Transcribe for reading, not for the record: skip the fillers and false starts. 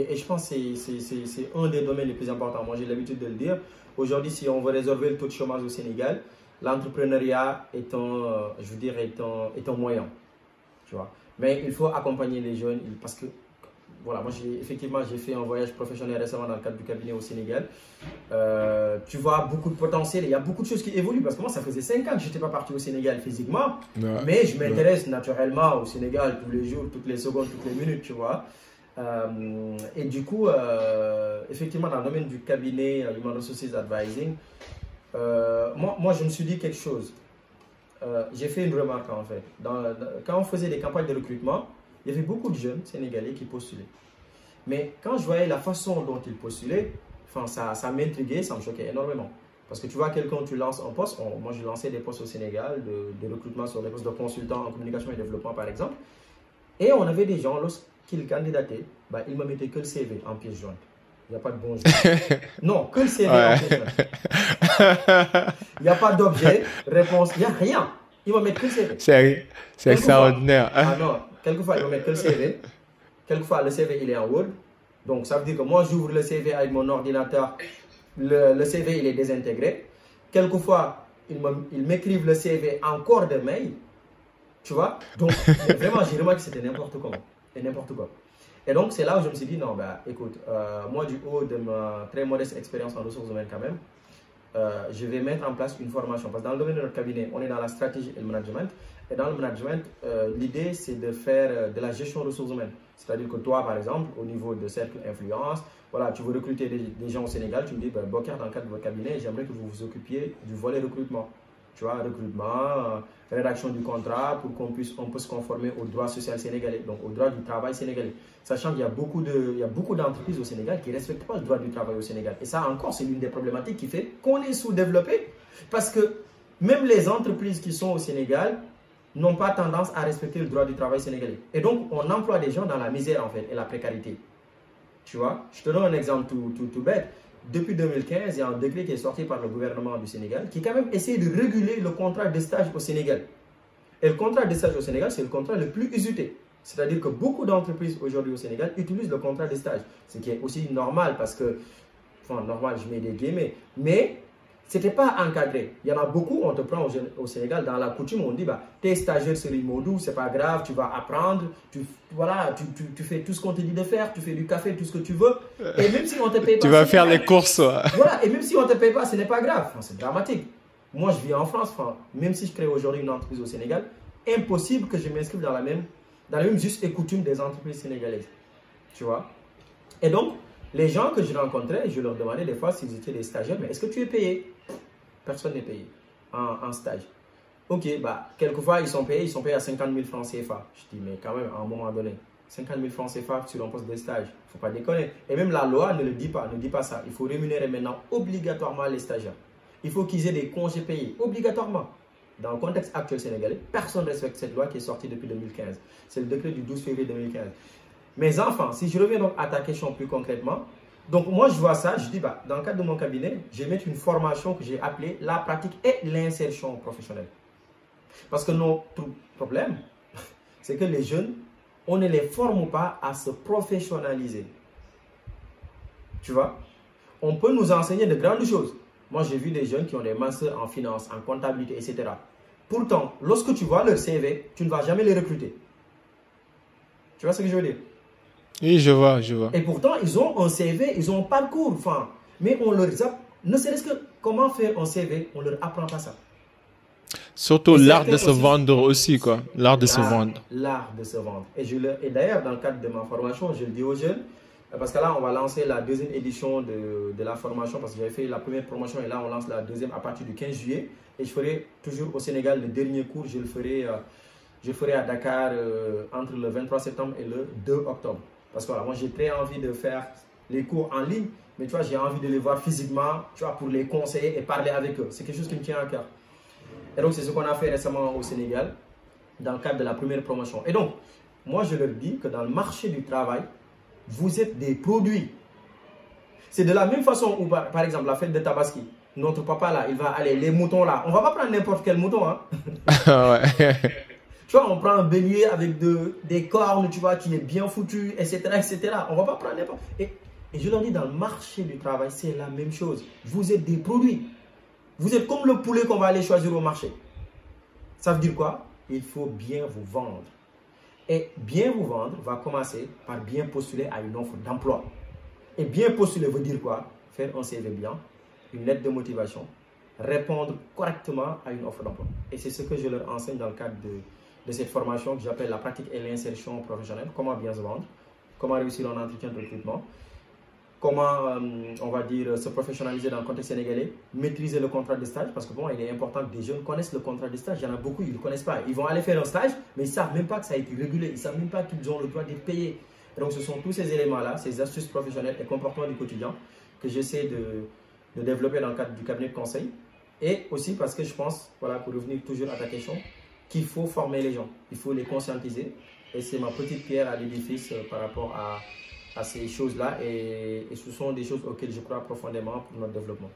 Et je pense que c'est un des domaines les plus importants. Moi, j'ai l'habitude de le dire. Aujourd'hui, si on veut résorber le taux de chômage au Sénégal, l'entrepreneuriat est je veux dire, est un moyen. Tu vois. Mais il faut accompagner les jeunes parce que, voilà, moi, effectivement, j'ai fait un voyage professionnel récemment dans le cadre du cabinet au Sénégal. Tu vois beaucoup de potentiel. Il y a beaucoup de choses qui évoluent parce que moi, ça faisait 5 ans que je n'étais pas parti au Sénégal physiquement. Ouais. Mais je m'intéresse naturellement au Sénégal tous les jours, toutes les secondes, toutes les minutes, tu vois. Et du coup, effectivement, dans le domaine du cabinet Human Resources Advising, moi, je me suis dit quelque chose. J'ai fait une remarque en fait. Quand on faisait des campagnes de recrutement, il y avait beaucoup de jeunes Sénégalais qui postulaient. Mais quand je voyais la façon dont ils postulaient, enfin, ça m'intriguait, ça me choquait énormément. Parce que tu vois, quelqu'un, tu lances un poste. Moi, j'ai lancé des postes au Sénégal, de recrutement sur des postes de consultant en communication et développement, par exemple. Et on avait des gens, lorsqu'ils candidataient, ils ne me mettaient que le CV en pièce jointe. Il n'y a pas de bonjour. Non, que le CV en pièce jointe. Il n'y a pas d'objet, réponse, il n'y a rien. Ils ne me mettent que le CV. C'est extraordinaire. Ah non, quelquefois, ils ne me mettent que le CV. Quelquefois, le CV, il est en Word. Donc, ça veut dire que moi, j'ouvre le CV avec mon ordinateur. Le CV, il est désintégré. Quelquefois, ils m'écrivent le CV en corps de mail. Tu vois? Donc, vraiment, j'ai remarqué que c'était n'importe comment. Et n'importe quoi. Et donc, c'est là où je me suis dit, non, écoute, moi, du haut de ma très modeste expérience en ressources humaines quand même, je vais mettre en place une formation. Parce que dans le domaine de notre cabinet, on est dans la stratégie et le management. Et dans le management, l'idée, c'est de faire de la gestion de ressources humaines. C'est-à-dire que toi, par exemple, au niveau de cercle influence, voilà, tu veux recruter des gens au Sénégal, tu me dis, Bokar, dans le cadre de votre cabinet, j'aimerais que vous vous occupiez du volet recrutement. Tu vois, recrutement, rédaction du contrat pour qu'on puisse se conformer au droit social sénégalais, donc au droit du travail sénégalais. Sachant qu'il y a beaucoup d'entreprises au Sénégal qui ne respectent pas le droit du travail au Sénégal. Et ça encore, c'est l'une des problématiques qui fait qu'on est sous-développé. Parce que même les entreprises qui sont au Sénégal n'ont pas tendance à respecter le droit du travail sénégalais. Et donc, on emploie des gens dans la misère en fait et la précarité. Tu vois, je te donne un exemple tout bête. Depuis 2015, il y a un décret qui est sorti par le gouvernement du Sénégal qui quand même essaie de réguler le contrat de stage au Sénégal. Et le contrat de stage au Sénégal, c'est le contrat le plus usité. C'est-à-dire que beaucoup d'entreprises aujourd'hui au Sénégal utilisent le contrat de stage. Ce qui est aussi normal parce que, enfin normal, je mets des guillemets, mais ce n'était pas encadré. Il y en a beaucoup, on te prend au Sénégal, dans la coutume, on dit, t'es stagiaire sur Rimodou, c'est pas grave, tu vas apprendre, tu fais tout ce qu'on te dit de faire, tu fais du café, tout ce que tu veux. Et même si on te paye pas... Tu vas faire les courses. Voilà, et même si on te paye pas, ce n'est pas grave. Enfin, c'est dramatique. Moi, je vis en France, même si je crée aujourd'hui une entreprise au Sénégal, impossible que je m'inscrive dans la même juste et coutume des entreprises sénégalaises. Tu vois? Et donc, les gens que je rencontrais, je leur demandais des fois s'ils étaient des stagiaires, mais est-ce que tu es payé? Personne n'est payé en stage. Ok, quelquefois ils sont payés à 50 000 francs CFA. Je dis, mais quand même, à un moment donné, 50 000 francs CFA sur un poste de stage, il ne faut pas déconner. Et même la loi ne dit pas ça. Il faut rémunérer maintenant obligatoirement les stagiaires. Il faut qu'ils aient des congés payés, obligatoirement. Dans le contexte actuel sénégalais, personne ne respecte cette loi qui est sortie depuis 2015. C'est le décret du 12 février 2015. Mes enfants, si je reviens donc à ta question plus concrètement, donc moi je vois ça, je dis dans le cadre de mon cabinet, je vais mettre une formation que j'ai appelée la pratique et l'insertion professionnelle. Parce que notre problème, c'est que les jeunes, on ne les forme pas à se professionnaliser. Tu vois? On peut nous enseigner de grandes choses. Moi j'ai vu des jeunes qui ont des masters en finance, en comptabilité, etc. Pourtant, lorsque tu vois leur CV, tu ne vas jamais les recruter. Tu vois ce que je veux dire? Oui, je vois. Et pourtant, ils ont un CV, ils ont un parcours. Mais on leur a, ne serait-ce que comment faire un CV, on ne leur apprend pas ça. Surtout l'art de se vendre aussi, quoi. L'art de se vendre. L'art de se vendre. Et d'ailleurs, dans le cadre de ma formation, je le dis aux jeunes, parce que là, on va lancer la deuxième édition de la formation, parce que j'avais fait la première promotion et là, on lance la deuxième à partir du 15 juillet. Et je ferai toujours au Sénégal le dernier cours, je le ferai à Dakar entre le 23 septembre et le 2 octobre. Parce que voilà, moi j'ai très envie de faire les cours en ligne, mais tu vois, j'ai envie de les voir physiquement, tu vois, pour les conseiller et parler avec eux. C'est quelque chose qui me tient à cœur. Et donc, c'est ce qu'on a fait récemment au Sénégal, dans le cadre de la première promotion. Et donc, moi je leur dis que dans le marché du travail, vous êtes des produits. C'est de la même façon où, par exemple, la fête de Tabaski, notre papa là, il va aller, les moutons là, on ne va pas prendre n'importe quel mouton, hein. Ouais. Tu vois, on prend un bélier avec des cornes, tu vois, qui est bien foutu, etc., etc. On ne va pas prendre n'importe. Et je leur dis, dans le marché du travail, c'est la même chose. Vous êtes des produits. Vous êtes comme le poulet qu'on va aller choisir au marché. Ça veut dire quoi? Il faut bien vous vendre. Et bien vous vendre va commencer par bien postuler à une offre d'emploi. Et bien postuler veut dire quoi? Faire un CV bien, une lettre de motivation, répondre correctement à une offre d'emploi. Et c'est ce que je leur enseigne dans le cadre de cette formation que j'appelle la pratique et l'insertion professionnelle. Comment bien se vendre, comment réussir en entretien de recrutement, comment, on va dire, se professionnaliser dans le contexte sénégalais, maîtriser le contrat de stage, parce que bon, il est important que des jeunes connaissent le contrat de stage. Il y en a beaucoup, ils ne le connaissent pas. Ils vont aller faire un stage, mais ils ne savent même pas que ça a été régulé. Ils ne savent même pas qu'ils ont le droit d'être payés. Donc, ce sont tous ces éléments-là, ces astuces professionnelles et comportements du quotidien que j'essaie de développer dans le cadre du cabinet de conseil. Et aussi parce que je pense, voilà, pour revenir toujours à ta question, qu'il faut former les gens, il faut les conscientiser. Et c'est ma petite pierre à l'édifice par rapport à ces choses-là. Et ce sont des choses auxquelles je crois profondément pour notre développement.